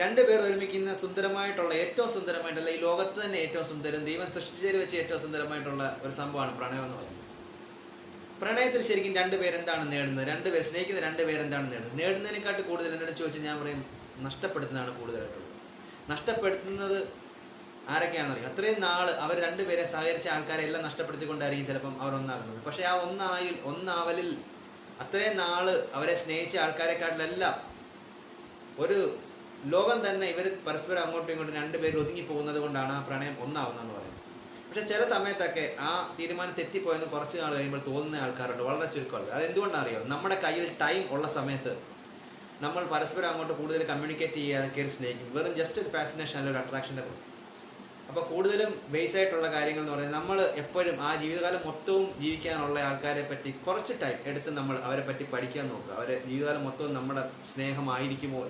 രണ്ടുപേർ ഒരുമിക്കുന്ന സുന്ദരമായിട്ടുള്ള ഏറ്റവും സുന്ദരമായിട്ടുള്ള ഈ ലോകത്ത് തന്നെ ഏറ്റവും സുന്ദരം ദൈവം സൃഷ്ടിച്ചതിൽ വെച്ച് ഏറ്റവും സുന്ദരമായിട്ടുള്ള ഒരു സംഭവമാണ് പ്രണയം എന്ന് പറയുന്നത്. പ്രണയത്തിൽ ശരിക്കും രണ്ടുപേരെന്താണ് നേടുന്നത്? രണ്ടുപേർ സ്നേഹിക്കുന്ന രണ്ടുപേരെന്താണ് നേടുന്നത്? നേടുന്നതിനെക്കാട്ട് കൂടുതൽ എന്നോട് ചോദിച്ചാൽ ഞാൻ പറയും നഷ്ടപ്പെടുത്തുന്നതാണ് കൂടുതലായിട്ടുള്ളത്. നഷ്ടപ്പെടുത്തുന്നത് ആരൊക്കെയാണെന്നറിയാം. അത്രയും നാള് അവർ രണ്ടുപേരെ സഹകരിച്ച ആൾക്കാരെ എല്ലാം നഷ്ടപ്പെടുത്തിക്കൊണ്ടായിരിക്കും ചിലപ്പം അവർ ഒന്നാകുന്നത്. പക്ഷെ ആ ഒന്നാവലിൽ അത്രയും നാള് അവരെ സ്നേഹിച്ച ആൾക്കാരെക്കാട്ടിലെല്ലാം ഒരു ലോകം തന്നെ ഇവർ പരസ്പരം അങ്ങോട്ടും ഇങ്ങോട്ടും രണ്ടുപേരും ഒതുങ്ങി പോകുന്നത് കൊണ്ടാണ് ആ പ്രണയം ഒന്നാവുന്നതെന്ന് പറയുന്നത്. പക്ഷെ ചില സമയത്തൊക്കെ ആ തീരുമാനം തെറ്റിപ്പോയെന്ന് കുറച്ച് നാൾ കഴിയുമ്പോൾ തോന്നുന്ന ആൾക്കാരുണ്ട്, വളരെ ചുരുക്കമുള്ളത്. അതെന്തുകൊണ്ടാണ് അറിയോ? നമ്മുടെ കയ്യിൽ ടൈം ഉള്ള സമയത്ത് നമ്മൾ പരസ്പരം അങ്ങോട്ട് കൂടുതൽ കമ്മ്യൂണിക്കേറ്റ് ചെയ്യാതെ കയറി സ്നേഹിക്കും. വെറും ജസ്റ്റ് ഒരു ഫാസിനേഷൻ അല്ല, ഒരു അട്രാക്ഷൻ്റെ പോകും. അപ്പോൾ കൂടുതലും ബേസ് ആയിട്ടുള്ള കാര്യങ്ങൾ എന്ന് പറയുന്നത് നമ്മൾ എപ്പോഴും ആ ജീവിതകാലം മൊത്തവും ജീവിക്കാനുള്ള ആൾക്കാരെ പറ്റി കുറച്ച് ടൈം എടുത്ത് നമ്മൾ അവരെ പറ്റി പഠിക്കാൻ നോക്കുക. അവരെ ജീവിതകാലം മൊത്തവും നമ്മുടെ സ്നേഹമായിരിക്കുമോ എന്ന്.